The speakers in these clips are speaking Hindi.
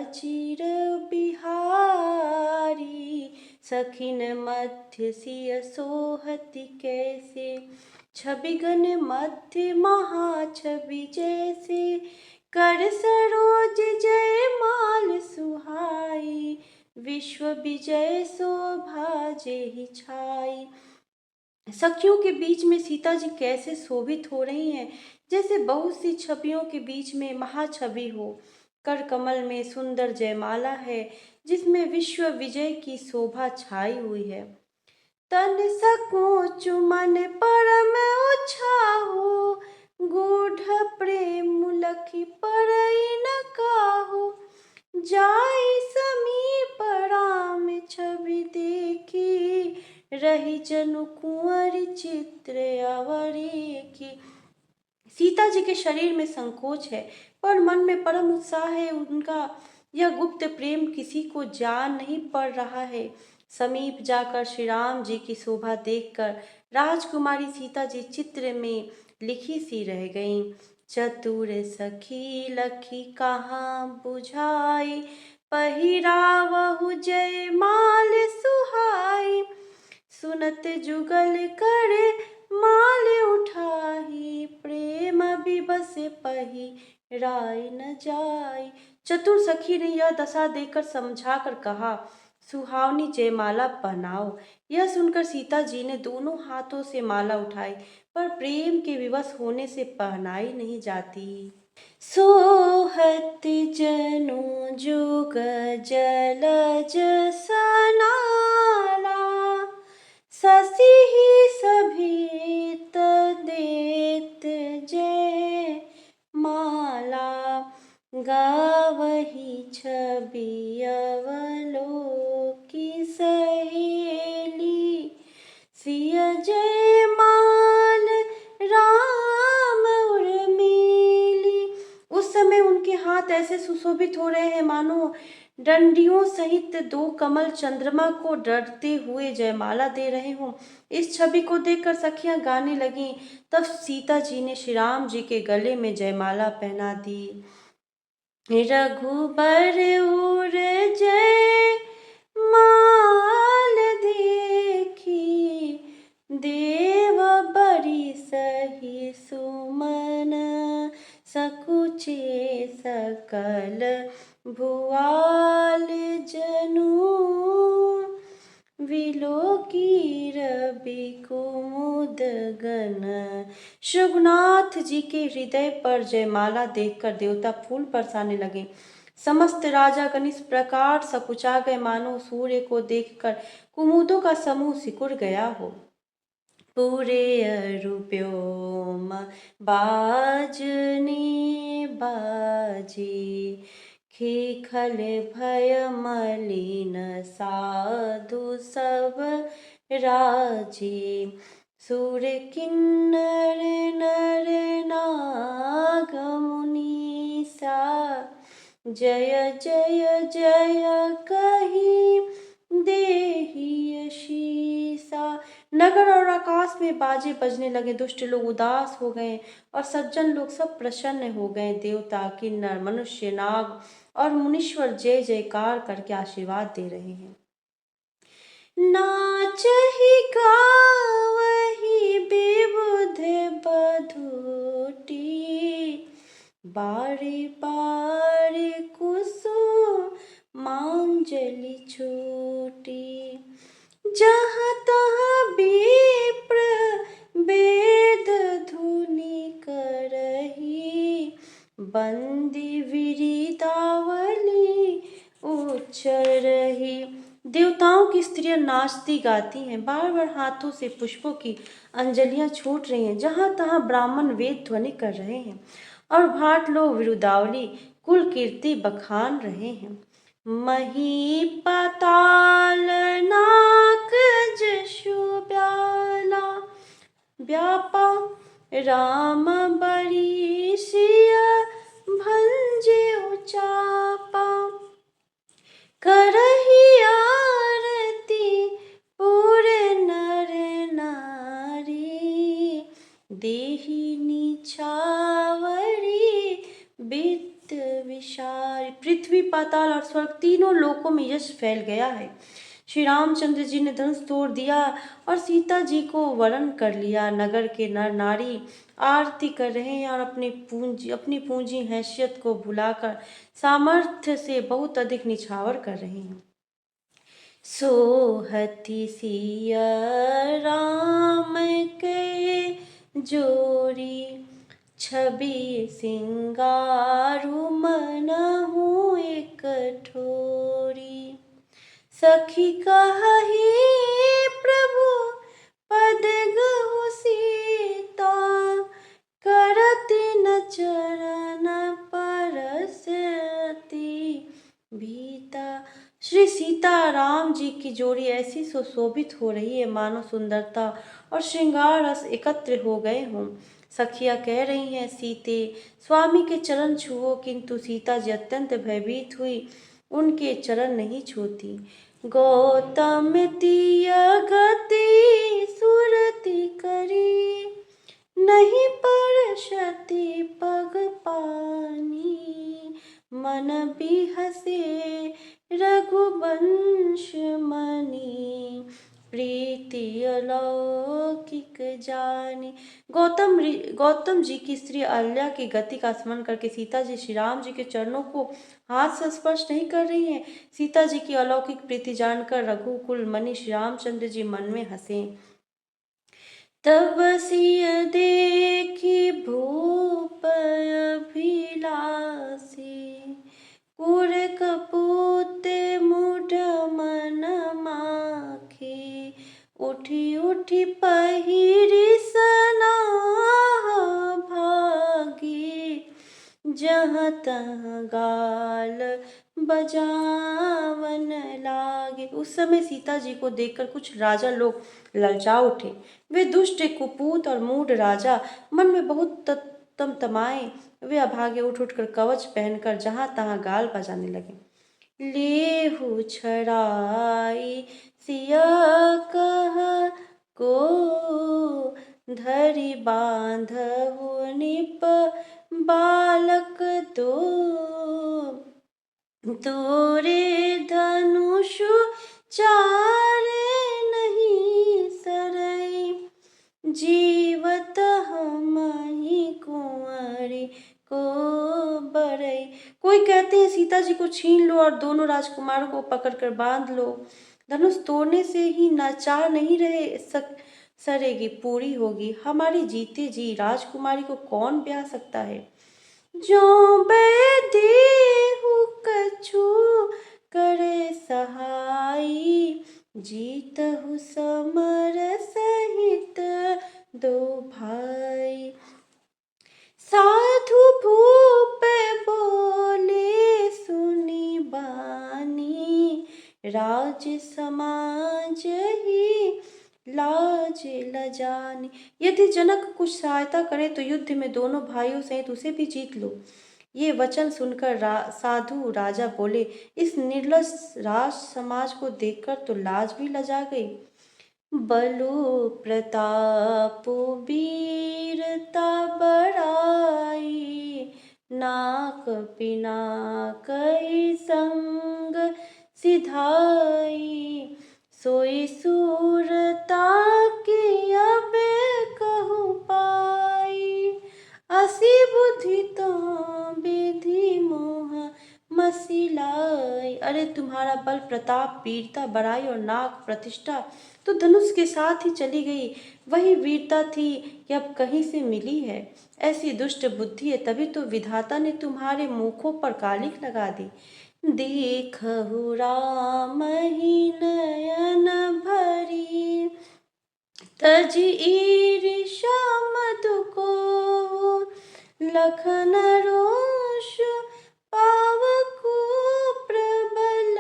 चिर बिहारी। सखिन मध्य सिय सोहति कैसे, छबिगन मध्य महाछवि जैसे। कर सरोज जय माल सुहाई, विश्व विजय शोभा जेहि छाई। सखियों के बीच में सीता जी कैसे शोभित हो रही हैं, जैसे बहुत सी छवियों के बीच में महाछवि हो। कर कमल में सुंदर जयमाला है, जिसमें विश्व विजय की शोभा छाई हुई है। तन सकोच मन परम उछाहु, गूढ़ प्रेम लखि परई न काहू। जाई समीप राम छवि देखी, रही जनु कुंवर चित्र अवरेखी। सीता जी के शरीर में संकोच है, पर मन में परम उत्साह है। उनका यह गुप्त प्रेम किसी को जान नहीं पड़ रहा है। समीप जाकर श्री राम जी की शोभा देखकर राजकुमारी सीता जी चित्र में लिखी सी रह गईं। चतुर सखी लखी कहाँ बुझाई, पहिरावहु जय माल सुहाई। सुनत जुगल करे माल उठाही, प्रेम विबस पहिराय न जाई। चतुर सखी ने यह दशा देखकर समझा कर कहा, सुहावनी जयमाला पहनाओ। यह सुनकर सीता जी ने दोनों हाथों से माला उठाई, पर प्रेम के विवश होने से पहनाई नहीं जाती। सोहत जनु जुग जलज सनाला, ससिहि सभित देत जय माला। गावही छवि अवलोकि सहेली, सिय जय माल राम उर्मिली। उस समय उनके हाथ ऐसे सुशोभित हो रहे हैं मानो डंडियों सहित दो कमल चंद्रमा को डरते हुए जयमाला दे रहे हों। इस छवि को देखकर सखियां गाने लगीं। तब सीता जी ने श्री राम जी के गले में जयमाला पहना दी। रघुबर उर जय माल देखी, देव बरी सही सुमन। सकुचे सकल भुआल जनु, विलोकी रवि कुमुद गन। रघुनाथ जी के हृदय पर जयमाला देखकर देवता फूल बरसाने लगे। समस्त राजागण इस प्रकार सकुचा गए मानो सूर्य को देखकर कुमुदों का समूह सिकुड़ गया हो। पूरे अरुव्योम बाजने बाजे, खिखल भय मलिन साधु सब राजे। सुर किन्नर नर नाग मुनीसा, जय जय जय कही देहि शीसा। नगर और आकाश में बाजे बजने लगे। दुष्ट लोग उदास हो गए और सज्जन लोग सब प्रसन्न हो गए। देवता, किन्नर, मनुष्य, नाग और मुनीश्वर जय जयकार करके आशीर्वाद दे रहे हैं। नाचहि गावहि विबुध बधूटी, बारी बारी कुसुमांजलि छूटी। जहाँ तहाँ विप्र वेद धुनि करही, बंदी विरिदावली उच्चरही। देवताओं की स्त्रियां नाचती गाती हैं, बार बार हाथों से पुष्पों की अंजलियां छूट रही हैं। जहाँ तहाँ ब्राह्मण वेद ध्वनि कर रहे हैं और भाट लोग विरुदावली कुल कीर्ति बखान रहे हैं। मही पाताल नाक जशु ब्याला, व्यापा राम बरी सिय भंजे उचापा। करही आरती पूरे नर नारी, देहि निछावरी वित्त विशारी। पृथ्वी, पाताल और स्वर्ग तीनों लोकों में यश फैल गया है। श्री रामचंद्र जी ने धनुष तोड़ दिया और सीता जी को वरण कर लिया। नगर के नर नारी आरती कर रहे हैं और अपनी पूंजी हैसियत को भुलाकर सामर्थ्य से बहुत अधिक निछावर कर रहे हैं। सोहति सिया राम के जोरी, छवि सिंगारु मनहु एक ठोरी। सखी कहि प्रभु पद गहु सीता, करति न चरण परसती भीता। श्री सीता राम जी की जोड़ी ऐसी सुशोभित हो रही है मानो सुंदरता और श्रृंगार रस एकत्र हो गए हों। सखियां कह रही हैं, सीते स्वामी के चरण छुओ, किंतु सीता जी अत्यंत भयभीत हुई उनके चरण नहीं छूती। गौतम तिय गति सुरति करी, नहीं परशति पग पानी। मन बिहसे रघुवंश मणि, प्रीति अलौकिक जानी। गौतम जी की स्त्री अहल्या की गति का स्मरण करके सीता जी श्री राम जी के चरणों को हाथ से स्पर्श नहीं कर रही हैं। सीता जी की अलौकिक प्रीति जानकर रघुकुल मणि श्री रामचंद्र जी मन में हंसे। तब सिय देखी भूप अभिलाषी, पुर कपूते मुढ़ मन माखी। उठी उठी पहिरी सनाह भागी, जहाँ तहाँ गाल बजावन लागे। उस समय सीता जी को देखकर कुछ राजा लोग ललचा उठे। वे दुष्ट, कुपूत और मूढ़ राजा मन में बहुत तमतमाए। वे अभागे उठ उठकर कवच पहनकर जहाँ तहाँ गाल बजाने लगे। लेहु छड़ाई सिया कह को, धरि बांधहु निप बालक दो। तोरे धनुषु चारे नहीं सरई, जीवत हमहि कुंवरी को बरई। कोई कहते हैं सीता जी को छीन लो और दोनों राजकुमारों को पकड़कर बांध लो। धनुष तोड़ने से ही नाचार नहीं रहे सरेगी पूरी होगी। हमारी जीते जी राजकुमारी को कौन ब्याह सकता है। जो देहु कछु करे सहाई, जीतहु समर सहित दो भाई। साधु भूप बोले सुनी बानी, राज समाज ही लाज लजानी। यदि जनक कुछ सहायता करे तो युद्ध में दोनों भाइयों सहित उसे भी जीत लो। ये वचन सुनकर साधु राजा बोले, इस निर्लज राज समाज को देखकर तो लाज भी लजा गई। बलु प्रताप वीरता बड़ाई, नाक पिनाक संग सिधाई। सोई सूरता की अब कहूँ पाई, असी बुद्धि तो विधि मोह मसिलाई। अरे तुम्हारा बल प्रताप वीरता बड़ाई और नाक प्रतिष्ठा तो धनुष के साथ ही चली गई। वही वीरता थी कि अब कहीं से मिली है। ऐसी दुष्ट बुद्धि है, तभी तो विधाता ने तुम्हारे मुखों पर कालिख लगा दी। देखहु राम ही नयन भरी, तज ईर्षा मधु को। लखन रोष पावकु प्रबल,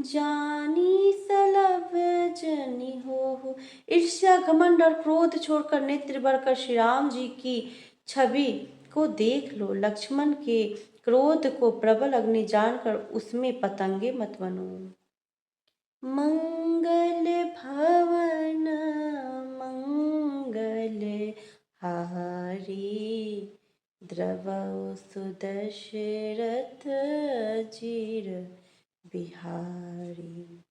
जानी सलभ जनि होहु। ईर्ष्या, घमंड और क्रोध छोड़कर नेत्र भरकर श्री राम जी की छवि को देख लो। लक्ष्मण के क्रोध को प्रबल अग्नि जानकर उसमें पतंगे मत बनो। मंगल भवन मंगल हारी, द्रवौ सुदशरथ अजीर बिहारी।